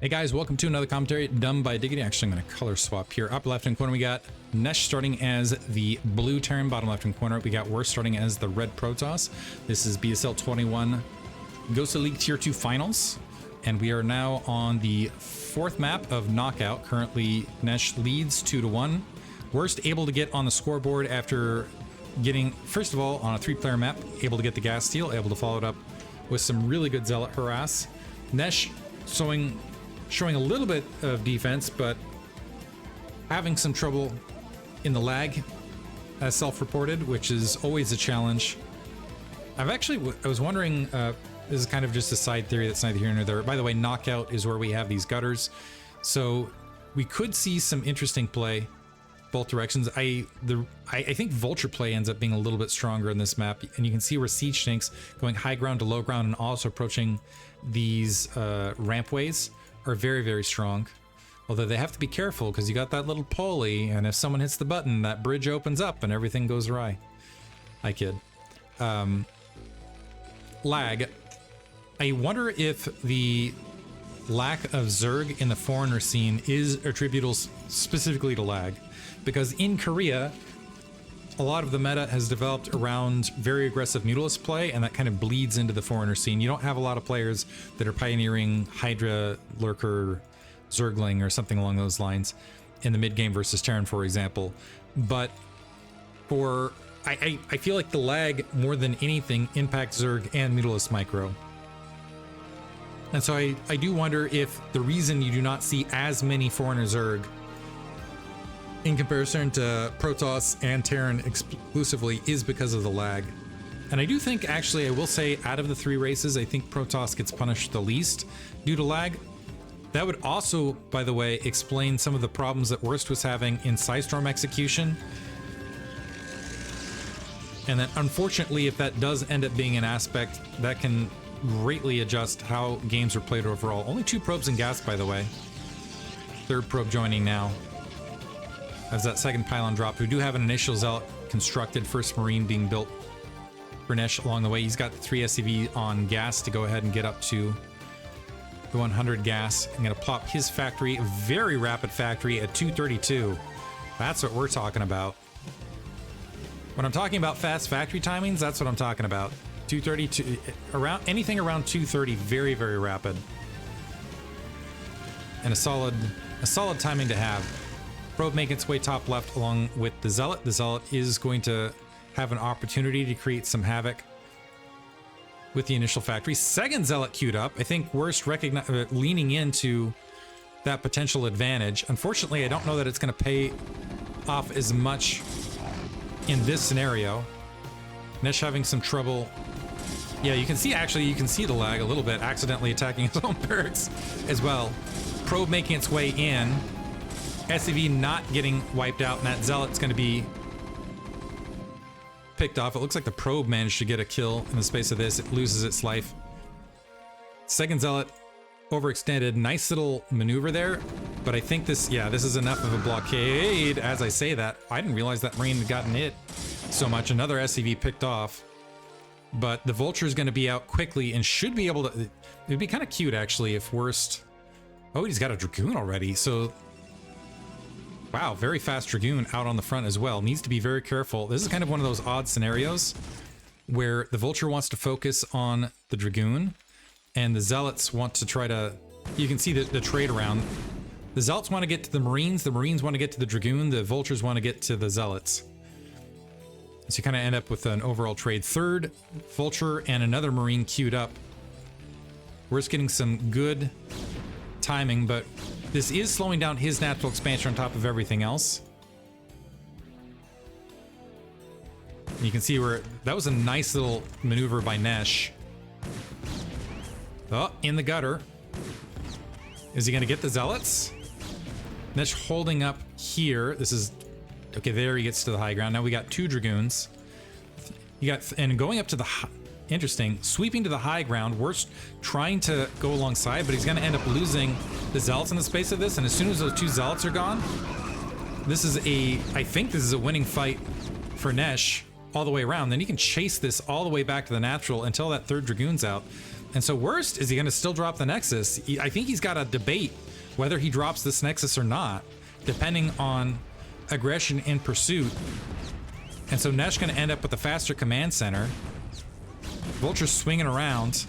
Hey guys, welcome to another commentary done by Diggity. Actually, I'm going to color swap here. Upper left-hand corner, we got Nesh starting as the blue Terran. Bottom left-hand corner, we got Worst starting as the red Protoss. This is BSL 21 Gosuleague Tier 2 Finals. And we are now on the fourth map of Knockout. Currently, Nesh leads 2-1. Worst able to get on the scoreboard after getting, first of all, on a three-player map, able to get the gas steal, able to follow it up with some really good Zealot harass. Nesh showing a little bit of defense, but having some trouble in the lag, as self-reported, which is always a challenge. I was wondering, this is kind of just a side theory that's neither here nor there. By the way, Knockout is where we have these gutters, so we could see some interesting play both directions. I think Vulture play ends up being a little bit stronger in this map, and you can see where Siege Tanks going high ground to low ground and also approaching these rampways are very, very strong. Although they have to be careful because you got that little pulley, and if someone hits the button, that bridge opens up and everything goes awry. I kid. Lag. I wonder if the lack of Zerg in the foreigner scene is attributable specifically to lag. Because in Korea, a lot of the meta has developed around very aggressive Mutalist play, and that kind of bleeds into the foreigner scene. You don't have a lot of players that are pioneering Hydra, Lurker, Zergling, or something along those lines in the mid game versus Terran, for example. But I feel like the lag, more than anything, impacts Zerg and Mutalist micro. And so I do wonder if the reason you do not see as many foreigner Zerg in comparison to Protoss and Terran exclusively is because of the lag. And I do think, actually, I will say, out of the three races, I think Protoss gets punished the least due to lag. That would also, by the way, explain some of the problems that Worst was having in Psystorm execution. And that, unfortunately, if that does end up being an aspect, that can greatly adjust how games are played overall. Only 2 probes in gas, by the way. 3rd probe joining now. As that second pylon dropped, we do have an initial Zealot constructed, first Marine being built for Nesh along the way. He's got the 3 SCV on gas to go ahead and get up to the 100 gas. I'm going to plop his factory, a very rapid factory at 232. That's what we're talking about. When I'm talking about fast factory timings, that's what I'm talking about. 232, around anything around 230, very, very rapid. And a solid timing to have. Probe making its way top left along with the Zealot. The Zealot is going to have an opportunity to create some havoc with the initial factory. Second Zealot queued up. I think Worst leaning into that potential advantage. Unfortunately, I don't know that it's going to pay off as much in this scenario. Nesh having some trouble. Yeah, you can see, actually, you can see the lag a little bit, accidentally attacking his own barracks as well. Probe making its way in. SCV not getting wiped out, and that Zealot's going to be picked off. It looks like the probe managed to get a kill in the space of this. It loses its life. Second Zealot overextended. Nice little maneuver there, but I think this is enough of a blockade. As I say that, I didn't realize that Marine had gotten hit so much. Another SCV picked off, but the Vulture is going to be out quickly and should be able to. It'd be kind of cute, actually, if Worst. Oh, he's got a Dragoon already, so. Wow, very fast Dragoon out on the front as well. Needs to be very careful. This is kind of one of those odd scenarios where the Vulture wants to focus on the Dragoon and the Zealots want to try to... You can see the trade around. The Zealots want to get to the Marines want to get to the Dragoon, the Vultures want to get to the Zealots. So you kind of end up with an overall trade. Third Vulture and another Marine queued up. We're just getting some good timing, but this is slowing down his natural expansion on top of everything else. You can see where that was a nice little maneuver by Nesh. Oh, in the gutter. Is he going to get the Zealots? Nesh holding up here. This is okay. There he gets to the high ground. Now we got 2 Dragoons. You got and going up to the interesting, sweeping to the high ground. Worst trying to go alongside, but he's going to end up losing the Zealots in the space of this. And as soon as those 2 Zealots are gone, I think this is a winning fight for Nesh all the way around. Then you can chase this all the way back to the natural until that 3rd Dragoon's out. And so worst, is he going to still drop the Nexus? I think he's got to debate whether he drops this Nexus or not, depending on aggression in pursuit. And so Nesh going to end up with a faster command center. Vulture swinging around.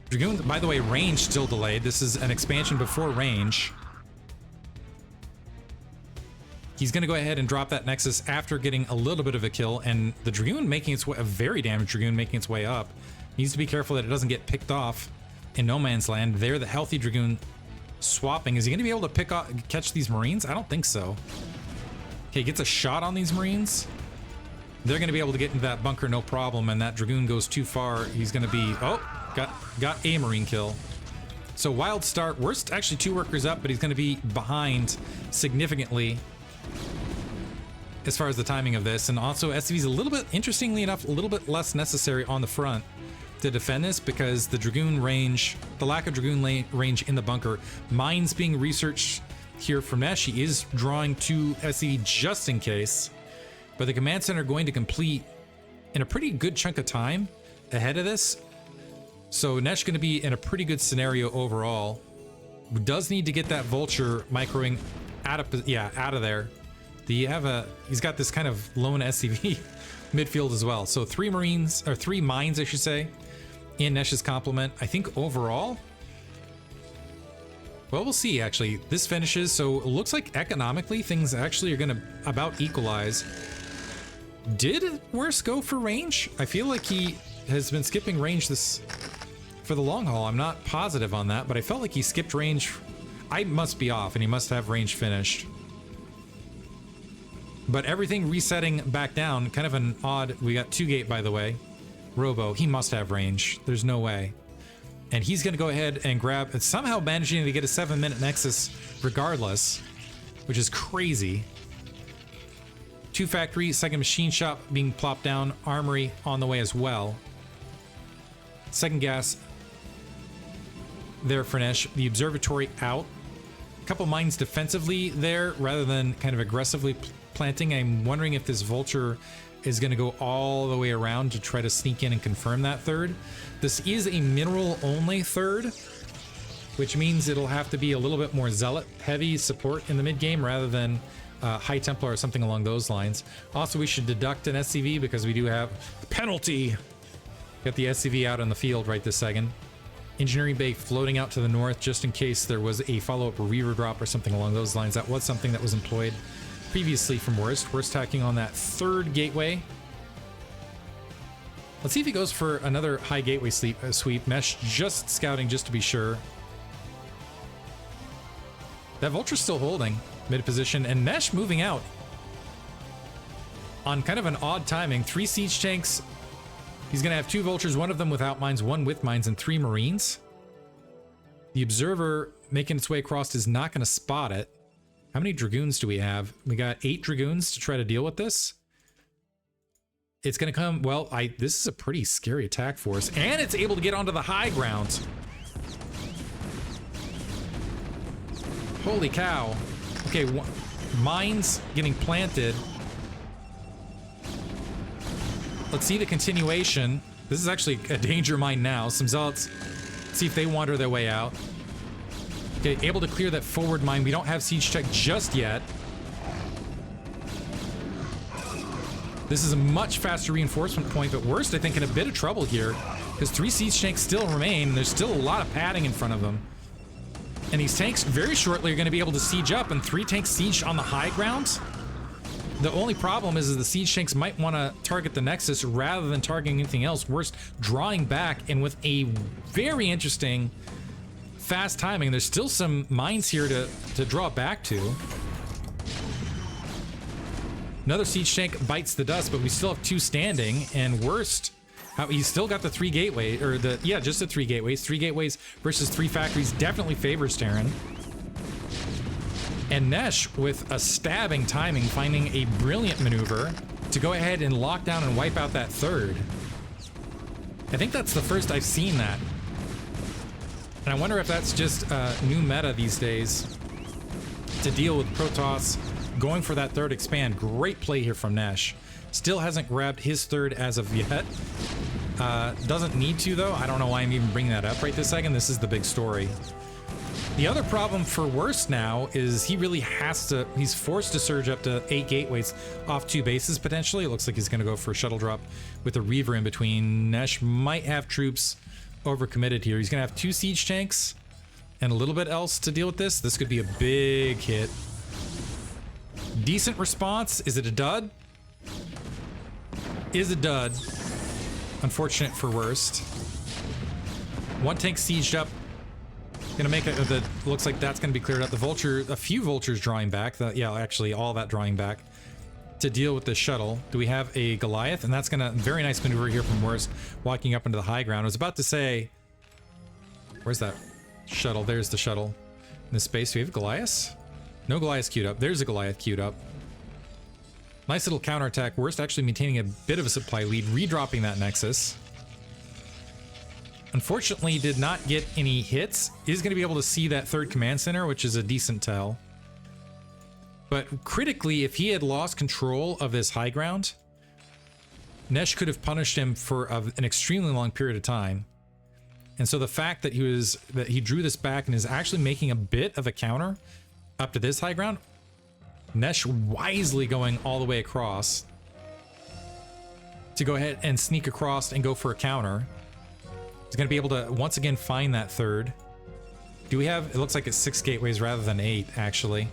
Dragoon, by the way, range still delayed. This is an expansion before range. He's going to go ahead and drop that Nexus after getting a little bit of a kill, and the Dragoon making its way, a very damaged Dragoon making its way up. Needs to be careful that it doesn't get picked off in no man's land. There, the healthy Dragoon swapping. Is he going to be able to catch these Marines? I don't think so. Okay, gets a shot on these Marines. They're going to be able to get into that bunker no problem, and that Dragoon goes too far. He's going to be... Oh, got a Marine kill. So wild start. Worst, actually 2 workers up, but he's going to be behind significantly as far as the timing of this. And also SCV's a little bit, interestingly enough, a little bit less necessary on the front to defend this, because the Dragoon range, the lack of Dragoon range in the bunker, mines being researched here from Nesh. He is drawing 2 SCV just in case, but the command center going to complete in a pretty good chunk of time ahead of this. So Nesh going to be in a pretty good scenario overall. Does need to get that Vulture microing out of there. He's got this kind of lone SCV midfield as well. So 3 Marines, or 3 mines, I should say, in Nesh's complement. I think overall, well, we'll see actually. This finishes, so it looks like economically things actually are going to about equalize. Did Worst go for range? I feel like he has been skipping range this for the long haul. I'm not positive on that, but I felt like he skipped range. I must be off, and he must have range finished. But everything resetting back down, kind of an odd... We got 2 gate, by the way. Robo, he must have range. There's no way. And he's going to go ahead and grab... somehow managing to get a 7-minute Nexus regardless, which is crazy. 2 factory, second machine shop being plopped down, armory on the way as well. Second gas there for Nesh. The observatory out. A couple mines defensively there rather than kind of aggressively planting. I'm wondering if this Vulture is going to go all the way around to try to sneak in and confirm that third. This is a mineral only third, which means it'll have to be a little bit more zealot heavy support in the mid game rather than High Templar or something along those lines. Also, we should deduct an SCV because we do have penalty. Got the SCV out on the field right this second. Engineering bay floating out to the north just in case there was a follow-up reaver drop or something along those lines. That was something that was employed previously from Worst. Worst tacking on that 3rd gateway. Let's see if he goes for another high gateway sweep. Nesh just scouting just to be sure. That Vulture's still holding mid position, and Nesh moving out on kind of an odd timing. 3 siege tanks. He's going to have 2 Vultures, 1 of them without mines, 1 with mines, and 3 Marines. The Observer making its way across is not going to spot it. How many Dragoons do we have? We got 8 Dragoons to try to deal with this. It's going to come... Well, this is a pretty scary attack for us. And it's able to get onto the high ground. Holy cow. Okay, mines getting planted. Let's see the continuation. This is actually a danger mine now. Some zealots, see if they wander their way out. Okay, able to clear that forward mine. We don't have siege check just yet. This is a much faster reinforcement point, but Worst, I think, in a bit of trouble here because 3 siege tanks still remain. And there's still a lot of padding in front of them. And these tanks very shortly are going to be able to siege up, and 3 tanks siege on the high ground. The only problem is the siege tanks might want to target the Nexus rather than targeting anything else. Worst drawing back, and with a very interesting fast timing. There's still some mines here to draw back to. Another siege tank bites the dust, but we still have 2 standing, and Worst, he's still got the 3 gateway, or just the 3 gateways. 3 gateways versus 3 factories definitely favors Terran. And Nesh, with a stabbing timing, finding a brilliant maneuver to go ahead and lock down and wipe out that 3rd. I think that's the first I've seen that. And I wonder if that's just new meta these days to deal with Protoss going for that 3rd expand. Great play here from Nesh. Still hasn't grabbed his 3rd as of yet. Doesn't need to, though. I don't know why I'm even bringing that up right this second. This is the big story. The other problem for Worst now is he really has to, he's forced to surge up to 8 gateways off 2 bases potentially. It looks like he's going to go for a shuttle drop with a Reaver in between. Nesh might have troops overcommitted here. He's going to have 2 siege tanks and a little bit else to deal with this. This could be a big hit. Decent response. Is it a dud? Is a dud. Unfortunate for Worst. 1 tank sieged up. Gonna make it. Looks like that's gonna be cleared up. The vulture, a few vultures drawing back. Yeah, actually, all that drawing back to deal with the shuttle. Do we have a Goliath? And that's gonna very nice maneuver here from Worst, walking up into the high ground. I was about to say, where's that shuttle? There's the shuttle in the space. Do we have Goliath? No Goliath queued up. There's a Goliath queued up. Nice little counterattack. Worst actually maintaining a bit of a supply lead, redropping that Nexus. Unfortunately, did not get any hits. Is going to be able to see that 3rd command center, which is a decent tell. But critically, if he had lost control of this high ground, Nesh could have punished him for an extremely long period of time. And so the fact that he drew this back and is actually making a bit of a counter up to this high ground, Nesh wisely going all the way across to go ahead and sneak across and go for a counter. He's going to be able to once again find that 3rd. Do we have, it looks like it's 6 gateways rather than 8, actually.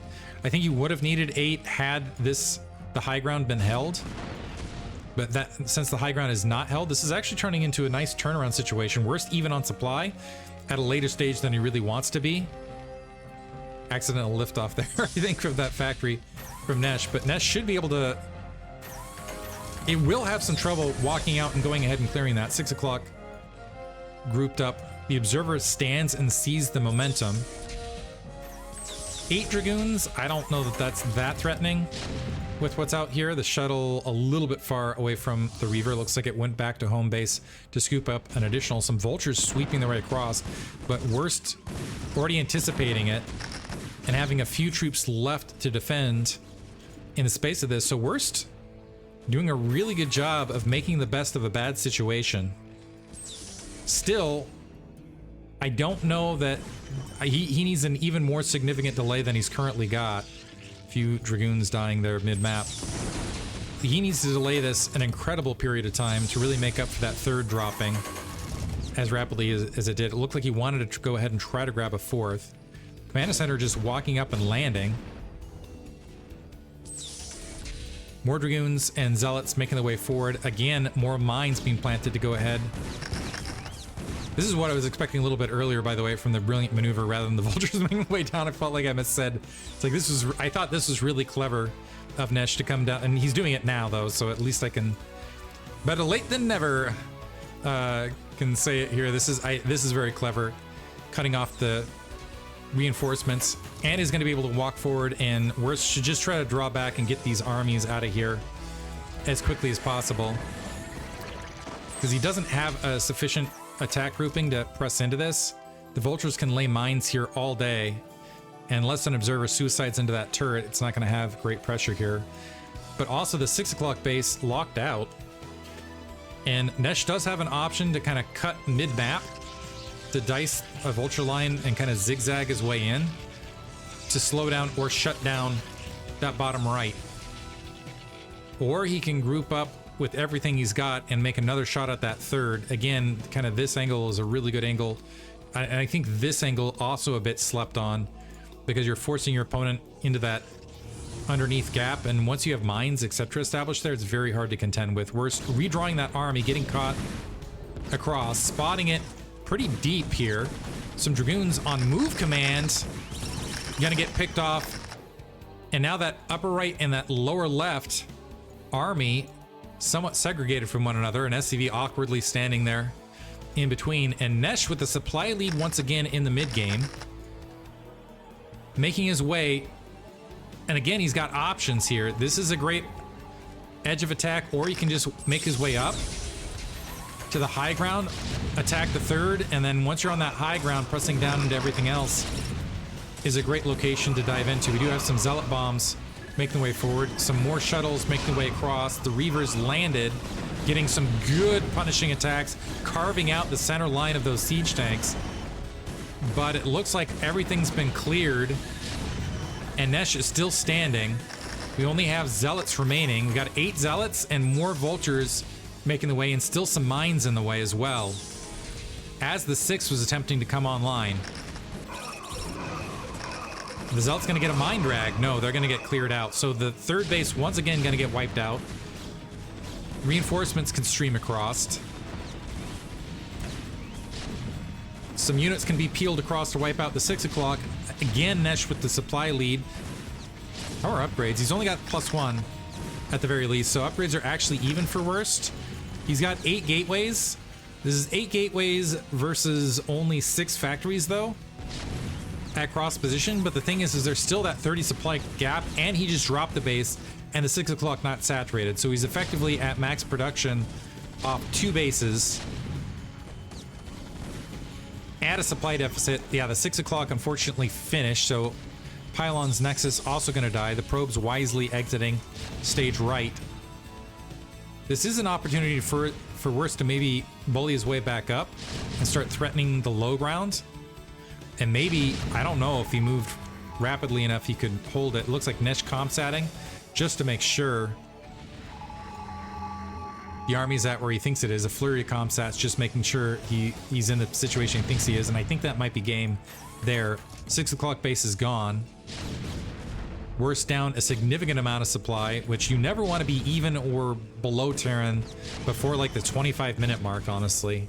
I think you would have needed 8 had the high ground been held. But that, since the high ground is not held, this is actually turning into a nice turnaround situation. Worst even on supply at a later stage than he really wants to be. Accidental liftoff there, I think, from that factory from Nesh. But Nesh should be able to... It will have some trouble walking out and going ahead and clearing that. 6 o'clock grouped up. The observer stands and sees the momentum. 8 Dragoons, I don't know that that's that threatening with what's out here. The shuttle a little bit far away from the Reaver. Looks like it went back to home base to scoop up an additional, some vultures sweeping their way across, but Worst already anticipating it and having a few troops left to defend in the space of this. So Worst doing a really good job of making the best of a bad situation. Still, I don't know that he needs an even more significant delay than he's currently got. A few Dragoons dying there mid-map. He needs to delay this an incredible period of time to really make up for that 3rd dropping as rapidly as it did. It looked like he wanted to go ahead and try to grab a 4th. Command Center just walking up and landing. More Dragoons and Zealots making their way forward. Again, more mines being planted to go ahead. This is what I was expecting a little bit earlier, by the way, from the brilliant maneuver rather than the vultures making their way down. I felt like I missaid. It's like I thought this was really clever of Nesh to come down, and he's doing it now though, so at least I can, better late than never, can say it here. This is very clever, cutting off the reinforcements, and is going to be able to walk forward, and Worst should just try to draw back and get these armies out of here as quickly as possible, because he doesn't have a sufficient attack grouping to press into this. The vultures can lay mines here all day, and unless an observer suicides into that turret, it's not going to have great pressure here. But also the 6 o'clock base locked out, and Nesh does have an option to kind of cut mid-map to dice a vulture line and kind of zigzag his way in to slow down or shut down that bottom right. Or he can group up with everything he's got and make another shot at that 3rd. Again, kind of this angle is a really good angle. And I think this angle also a bit slept on, because you're forcing your opponent into that underneath gap, and once you have mines, etc. established there, it's very hard to contend with. Worst redrawing that army, getting caught across, spotting it pretty deep here. Some Dragoons on move command, gonna get picked off. And now that upper right and that lower left army somewhat segregated from one another, and SCV awkwardly standing there in between, and Nesh with the supply lead once again in the mid game, making his way. And again, he's got options here. This is a great edge of attack, or he can just make his way up to the high ground, attack the 3rd, and then once you're on that high ground, pressing down into everything else is a great location to dive into. We do have some Zealot bombs making their way forward, some more shuttles making their way across. The Reavers landed getting some good punishing attacks, carving out the center line of those siege tanks. But it looks like everything's been cleared, and Nesh is still standing. We only have zealots remaining. We got 8 zealots and more vultures making the way, and still some mines in the way as well, as the 6th was attempting to come online. The zealot's gonna get a mine drag. No, they're gonna get cleared out. So the 3rd base once again gonna get wiped out. Reinforcements can stream across. Some units can be peeled across to wipe out the 6 o'clock. Again, Nesh with the supply lead. Or upgrades. He's only got +1 at the very least, so upgrades are actually even for worst. He's got 8 gateways. This is 8 gateways versus only 6 factories, though, at cross position. But the thing is there's still that 30 supply gap, and he just dropped the base, and the 6 o'clock not saturated. So he's effectively at max production off 2 bases. At a supply deficit. Yeah, the 6 o'clock unfortunately finished, so Pylon's Nexus also going to die. The probes wisely exiting stage right. This is an opportunity for Worst to maybe bully his way back up and start threatening the low ground. And maybe, I don't know if he moved rapidly enough he could hold it. It looks like Nesh comsatting just to make sure the army's at where he thinks it is. A flurry of comsats, just making sure he's in the situation he thinks he is. And I think that might be game there. 6 o'clock base is gone. Worst down a significant amount of supply, which you never want to be even or below Terran before like the 25-minute mark, honestly.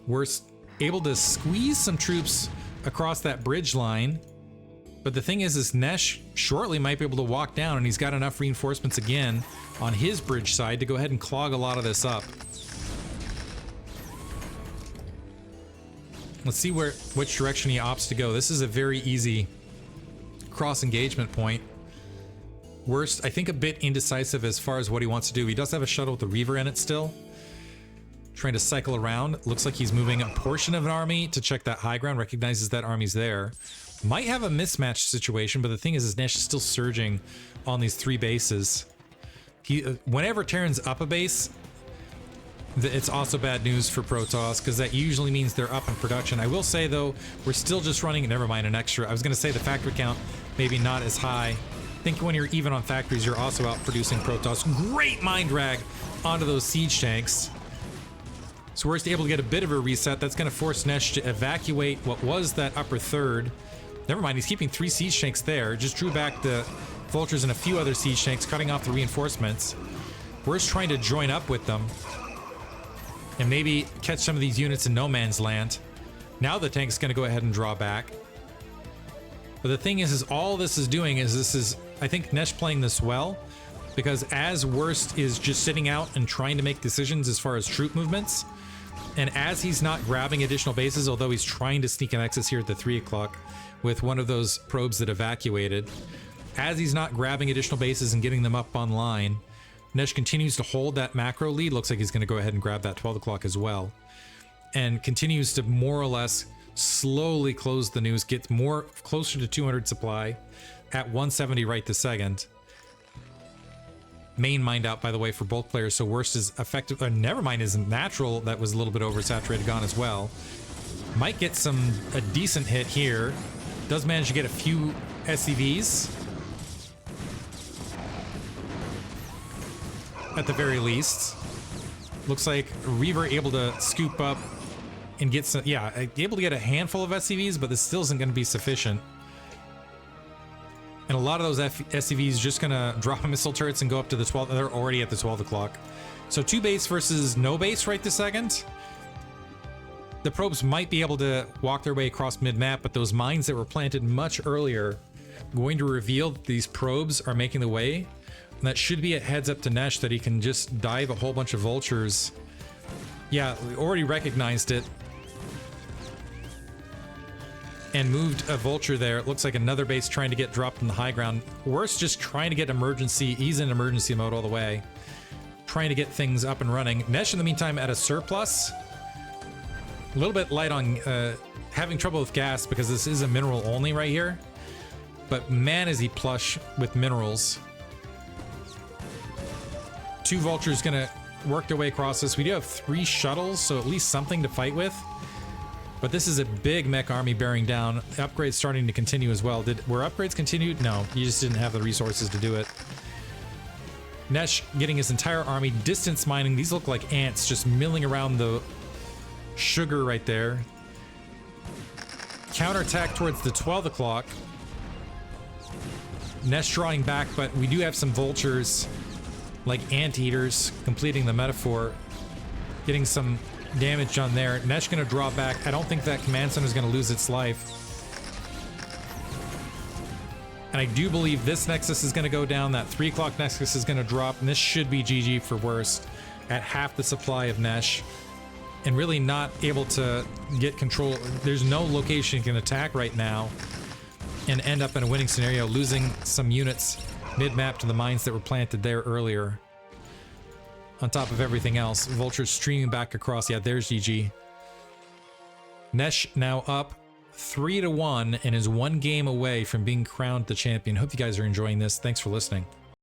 Worst able to squeeze some troops across that bridge line. But the thing is Nesh shortly might be able to walk down, and he's got enough reinforcements again on his bridge side to go ahead and clog a lot of this up. Let's see which direction he opts to go. This is a very easy cross engagement point. Worst, I think, a bit indecisive as far as what he wants to do. He does have a shuttle with the Reaver in it still, trying to cycle around. Looks like he's moving a portion of an army to check that high ground, recognizes that army's there. Might have a mismatch situation, but the thing is Nesh is still surging on these 3 bases. Whenever Terran's up a base, it's also bad news for Protoss, because that usually means they're up in production. I will say, though, we're still just running, never mind, an extra. I was going to say the factory count maybe not as high. I think when you're even on factories, you're also out producing Protoss. Great mine drag onto those siege tanks. So we're able to get a bit of a reset. That's going to force Nesh to evacuate what was that upper third. Never mind, he's keeping 3 siege tanks there. Just drew back the vultures and a few other siege tanks, cutting off the reinforcements. We're just trying to join up with them and maybe catch some of these units in no man's land. Now the tank's going to go ahead and draw back. But the thing is all this is doing is I think Nesh playing this well, because as Worst is just sitting out and trying to make decisions as far as troop movements, and as he's not grabbing additional bases, although he's trying to sneak an Nexus here at the 3 o'clock with one of those probes that evacuated, as he's not grabbing additional bases and getting them up online, Nesh continues to hold that macro lead. Looks like he's going to go ahead and grab that 12 o'clock as well, and continues to more or less slowly close the news, gets more closer to 200 supply at 170 right this second. Main mined out, by the way, for both players, so Worst is effective. Nevermind is natural, that was a little bit oversaturated, gone as well. Might get a decent hit here. Does manage to get a few SCVs at the very least. Looks like Reaver able to scoop up and get some, yeah, able to get a handful of SCVs, but this still isn't going to be sufficient. And a lot of those SCVs just gonna drop missile turrets and go up to the 12. They're already at the 12 o'clock. So 2 base versus no base right this second. The probes might be able to walk their way across mid-map, but those mines that were planted much earlier going to reveal that these probes are making the way. And that should be a heads up to Nesh that he can just dive a whole bunch of vultures. Yeah, we already recognized it. And moved a vulture there. It looks like another base trying to get dropped in the high ground. Worst just trying to get emergency. He's in emergency mode all the way. Trying to get things up and running. Nesh, in the meantime, at a surplus. A little bit light on having trouble with gas because this is a mineral only right here. But man, is he plush with minerals. 2 vultures gonna worked our way across this. We do have 3 shuttles, so at least something to fight with. But this is a big mech army bearing down. Upgrades starting to continue as well. Were upgrades continued? No, you just didn't have the resources to do it. Nesh getting his entire army distance mining. These look like ants just milling around the sugar right there. Counterattack towards the 12 o'clock. Nesh drawing back, but we do have some vultures like anteaters completing the metaphor, getting some damage on there. Nesh gonna draw back. I don't think that command center is gonna lose its life. And I do believe this nexus is gonna go down. That 3 o'clock nexus is gonna drop, and this should be GG for worst at half the supply of Nesh. And really not able to get control. There's no location you can attack right now and end up in a winning scenario, losing some units mid-map to the mines that were planted there earlier. On top of everything else, vultures streaming back across. Yeah, there's GG. Nesh now up 3-1 and is 1 game away from being crowned the champion. Hope you guys are enjoying this. Thanks for listening.